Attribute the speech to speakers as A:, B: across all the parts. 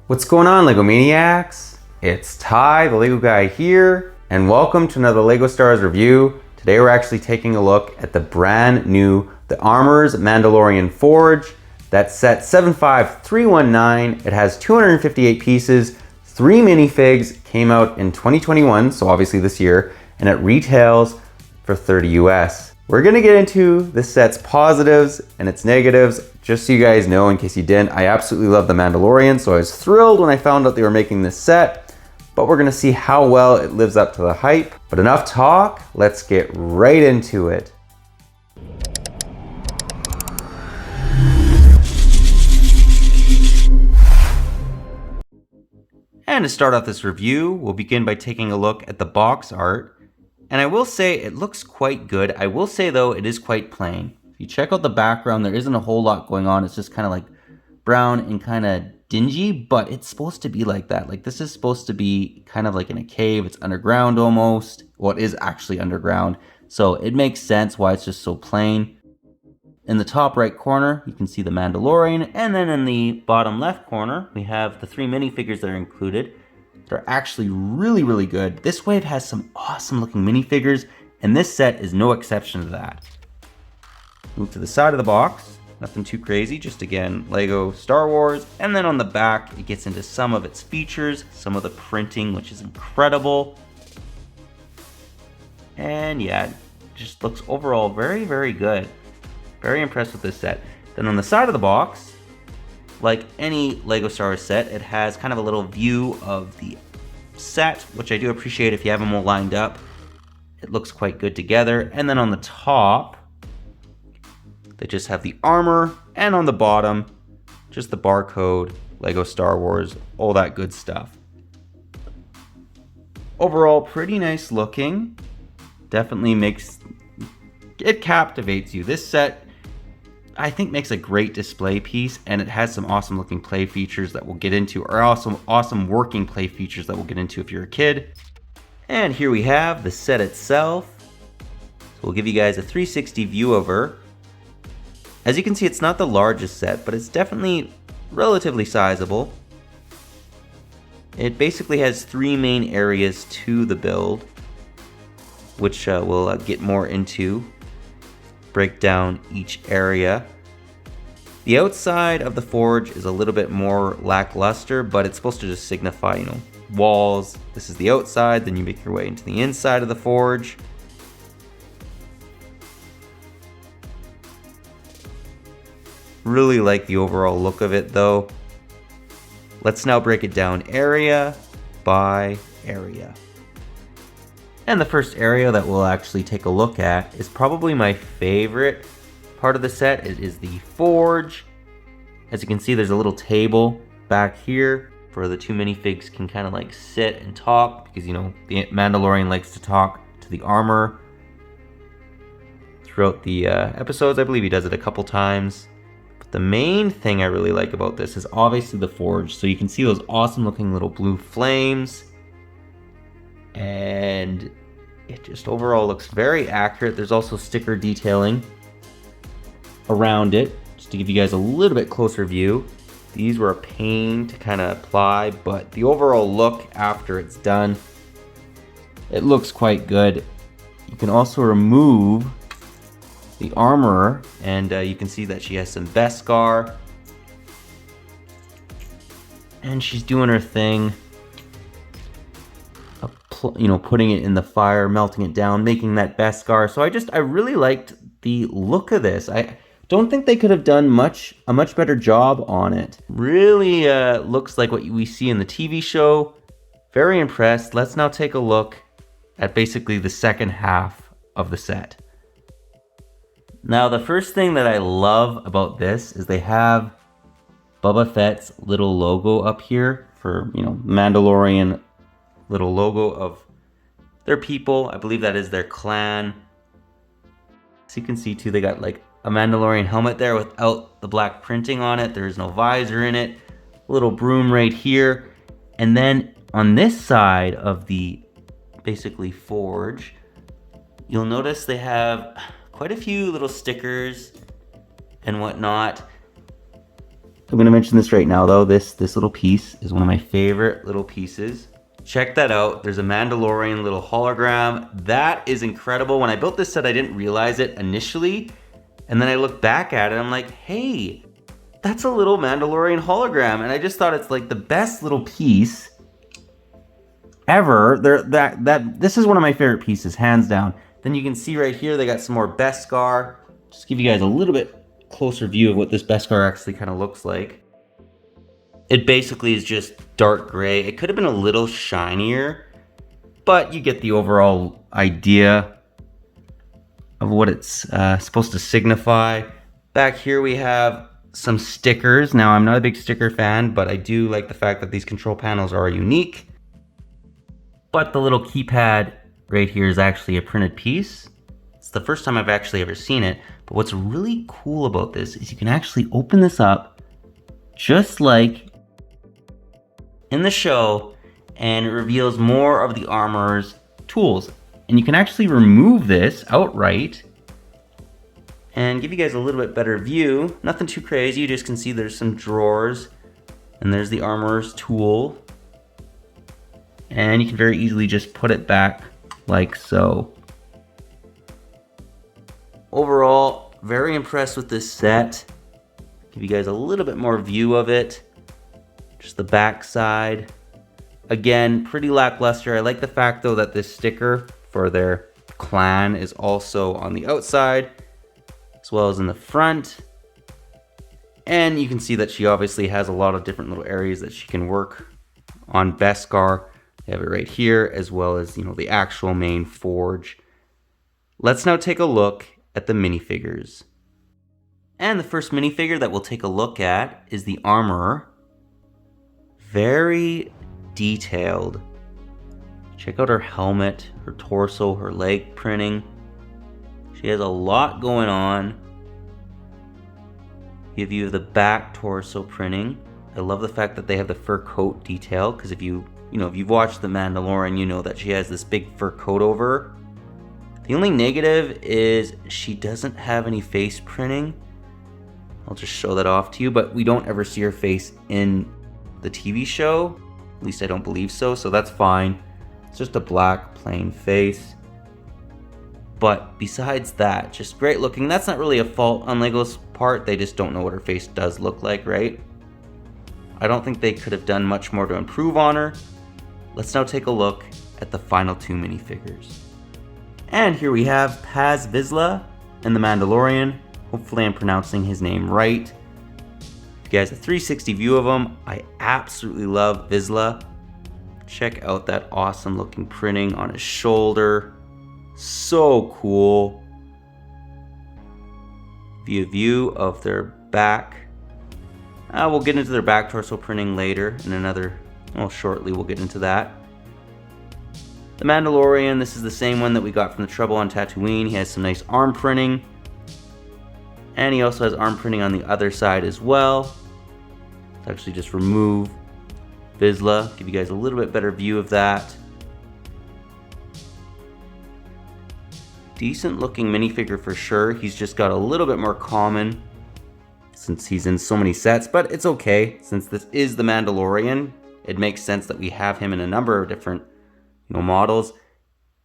A: What's going on, LEGO Maniacs? It's Ty, the LEGO guy here, and welcome to another LEGO Stars review. Today we're actually taking a look at the brand new The Armor's Mandalorian Forge. That's set 75319. It has 258 pieces, 3 minifigs, came out in 2021, so obviously this year, and it retails for 30 US. We're gonna get into this set's positives and its negatives. Just so you guys know, in case you didn't, I absolutely love The Mandalorian, so I was thrilled when I found out they were making this set, but we're gonna see how well it lives up to the hype. But enough talk, let's get right into it. And to start off this review, we'll begin by taking a look at the box art. And I will say it looks quite good. I will say though, it is quite plain. If you check out the background, there isn't a whole lot going on. It's just kind of like brown and kind of dingy, but it's supposed to be like that. Like this is supposed to be kind of like in a cave. It's underground almost. Well, it is actually underground. So it makes sense why it's just so plain. In the top right corner, you can see the Mandalorian. And then in the bottom left corner, we have the 3 minifigures that are included. They're actually really good. This wave has some awesome looking minifigures, and this set is no exception to that. Move to the side of the box, nothing too crazy, just again, LEGO Star Wars. And then on the back, it gets into some of its features, some of the printing, which is incredible. And yeah, it just looks overall very good. Very impressed with this set. Then on the side of the box, like any LEGO Star Wars set, it has kind of a little view of the set, which I do appreciate if you have them all lined up. It looks quite good together. And then on the top, they just have the armor, and on the bottom, just the barcode, LEGO Star Wars, all that good stuff. Overall, pretty nice looking. Definitely it captivates you. This set, I think, makes a great display piece, and it has some awesome looking play features that we'll get into, or also awesome working play features that we'll get into if you're a kid. And here we have the set itself. So we'll give you guys a 360 view of her. As you can see, it's not the largest set, but it's definitely relatively sizable. It basically has 3 main areas to the build, which we'll get more into. Break down each area. The outside of the forge is a little bit more lackluster, but it's supposed to just signify, walls. This is the outside, then you make your way into the inside of the forge. Really like the overall look of it though. Let's now break it down area by area. And the first area that we'll actually take a look at is probably my favorite part of the set. It is the forge. As you can see, there's a little table back here where the 2 minifigs can kind of like sit and talk, because the Mandalorian likes to talk to the armor throughout the episodes. I believe he does it a couple times. But the main thing I really like about this is obviously the forge. So you can see those awesome looking little blue flames. And it just overall looks very accurate. There's also sticker detailing around it, just to give you guys a little bit closer view. These were a pain to kind of apply, but the overall look after it's done, it looks quite good. You can also remove the armor, and you can see that she has some Beskar, and she's doing her thing. Putting it in the fire, melting it down, making that Beskar. So I really liked the look of this. I don't think they could have done a much better job on it. Really looks like what we see in the TV show. Very impressed. Let's now take a look at basically the second half of the set. Now, the first thing that I love about this is they have Boba Fett's little logo up here for, Mandalorian little logo of their people. I believe that is their clan. So you can see too, they got like a Mandalorian helmet there without the black printing on it. There's no visor in it. A little broom right here. And then on this side of the basically forge, you'll notice they have quite a few little stickers and whatnot. I'm gonna mention this right now though. This little piece is one of my favorite little pieces. Check that out. There's a Mandalorian little hologram. That is incredible. When I built this set, I didn't realize it initially. And then I look back at it, I'm like, hey, that's a little Mandalorian hologram. And I just thought it's like the best little piece ever. This is one of my favorite pieces, hands down. Then you can see right here, they got some more Beskar. Just give you guys a little bit closer view of what this Beskar actually kind of looks like. It basically is just dark gray. It could have been a little shinier, but you get the overall idea of what it's supposed to signify. Back here we have some stickers. Now, I'm not a big sticker fan, but I do like the fact that these control panels are unique. But the little keypad right here is actually a printed piece. It's the first time I've actually ever seen it. But what's really cool about this is you can actually open this up just like in the show, and it reveals more of the armorer's tools. And you can actually remove this outright and give you guys a little bit better view. Nothing too crazy, you just can see there's some drawers and there's the armorer's tool. And you can very easily just put it back like so. Overall, very impressed with this set. Give you guys a little bit more view of it. Just the back side. Again, pretty lackluster. I like the fact though that this sticker for their clan is also on the outside as well as in the front. And you can see that she obviously has a lot of different little areas that she can work on Beskar. They have it right here, as well as, you know, the actual main forge. Let's now take a look at the minifigures. And the first minifigure that we'll take a look at is the armorer. Very detailed. Check out her helmet, her torso, her leg printing. She has a lot going on. Give you the back torso printing. I love the fact that they have the fur coat detail, because if you've watched The Mandalorian, you know that she has this big fur coat over her. The only negative is she doesn't have any face printing. I'll just show that off to you, but we don't ever see her face in the TV show. At least I don't believe so, so that's fine. It's just a black plain face. But besides that, just great looking. That's not really a fault on LEGO's part. They just don't know what her face does look like, right? I don't think they could have done much more to improve on her. Let's now take a look at the final two minifigures. And here we have Paz Vizsla and the Mandalorian. Hopefully I'm pronouncing his name right. If you guys have a 360 view of him, I absolutely love Vizsla. Check out that awesome looking printing on his shoulder. So cool. View of their back. We'll get into their back torso printing later in shortly we'll get into that. The Mandalorian, this is the same one that we got from the Trouble on Tatooine. He has some nice arm printing. And he also has arm printing on the other side as well. Let's actually just remove Vizsla, give you guys a little bit better view of that. Decent looking minifigure for sure. He's just got a little bit more common since he's in so many sets, but it's okay. Since this is the Mandalorian, it makes sense that we have him in a number of different models.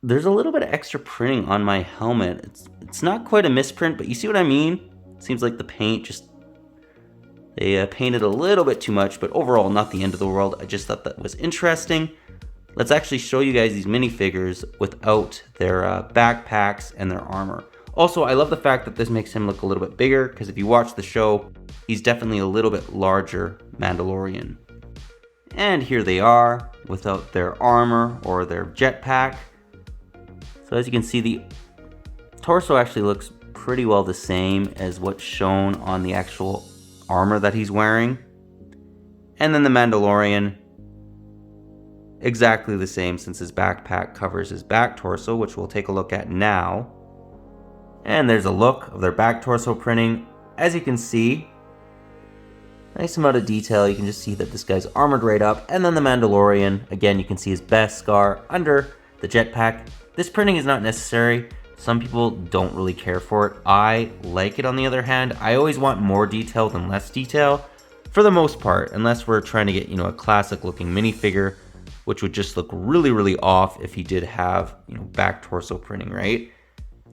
A: There's a little bit of extra printing on my helmet. It's not quite a misprint, but you see what I mean? It seems like the paint they painted a little bit too much, but overall not the end of the world. I just thought that was interesting. Let's actually show you guys these minifigures without their backpacks and their armor. Also, I love the fact that this makes him look a little bit bigger, because if you watch the show, he's definitely a little bit larger Mandalorian. And here they are, without their armor or their jetpack. So as you can see, the torso actually looks pretty well the same as what's shown on the actual armor that he's wearing. And then the Mandalorian, exactly the same, since his backpack covers his back torso, which we'll take a look at now. And there's a look of their back torso printing. As you can see, nice amount of detail. You can just see that this guy's armored right up. And then the Mandalorian, again, you can see his Beskar under the jetpack. This printing is not necessary. Some people don't really care for it. I like it on the other hand. I always want more detail than less detail. for the most part, unless we're trying to get, you know, a classic looking minifigure, which would just look really, really off if he did have, you know, back torso printing, right?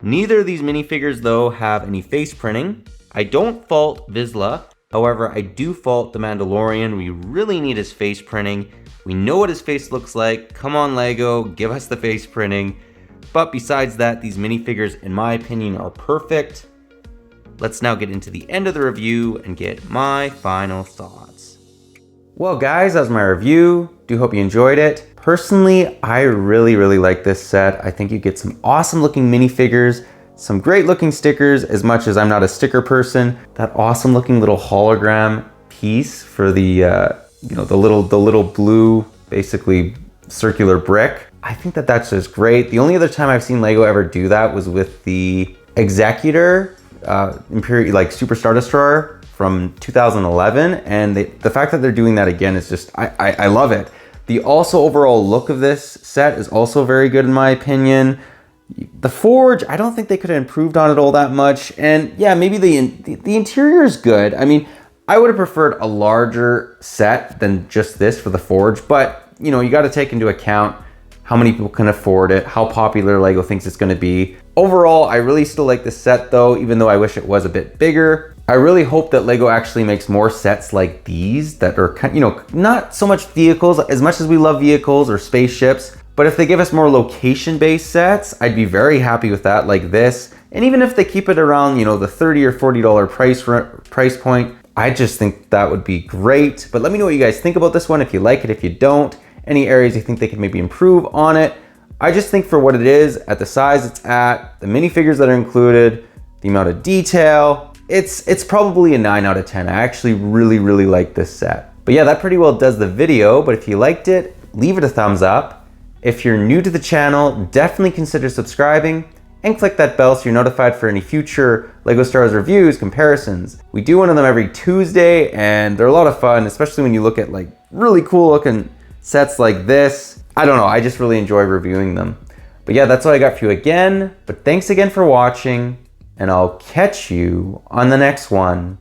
A: Neither of these minifigures, though, have any face printing. I don't fault Vizsla. However, I do fault the Mandalorian. We really need his face printing. We know what his face looks like. Come on, LEGO, give us the face printing. But besides that, these minifigures, in my opinion, are perfect. Let's now get into the end of the review and get my final thoughts. Well, guys, that was my review. Do hope you enjoyed it. Personally, I really, really like this set. I think you get some awesome looking minifigures, some great looking stickers, as much as I'm not a sticker person. That awesome looking little hologram piece for the, you know, the little blue, basically circular brick. I think that that's just great. The only other time I've seen LEGO ever do that was with the Executor Imperial, like Super Star Destroyer from 2011, and the fact that they're doing that again is just, I love it. The also overall look of this set is also very good in my opinion. The Forge, I don't think they could have improved on it all that much, and yeah, maybe the interior is good. I mean, I would have preferred a larger set than just this for the Forge, but you know, you got to take into account how many people can afford it, how popular LEGO thinks it's going to be. Overall, I really still like this set though, even though I wish it was a bit bigger. I really hope that LEGO actually makes more sets like these that are, you know, not so much vehicles, as much as we love vehicles or spaceships, but if they give us more location-based sets, I'd be very happy with that, like this. And even if they keep it around, you know, the $30 or $40 price point, I just think that would be great. But let me know what you guys think about this one, if you like it, if you don't, any areas you think they could maybe improve on it. I just think for what it is, at the size it's at, the minifigures that are included, the amount of detail, it's probably a 9 out of 10. I actually really, really like this set. But yeah, that pretty well does the video. But if you liked it, leave it a thumbs up. If you're new to the channel, definitely consider subscribing and click that bell so you're notified for any future LEGO Star Wars reviews, comparisons. We do one of them every Tuesday and they're a lot of fun, especially when you look at like really cool looking sets like this. I don't know, I just really enjoy reviewing them. But yeah, that's all I got for you again. But thanks again for watching, and I'll catch you on the next one.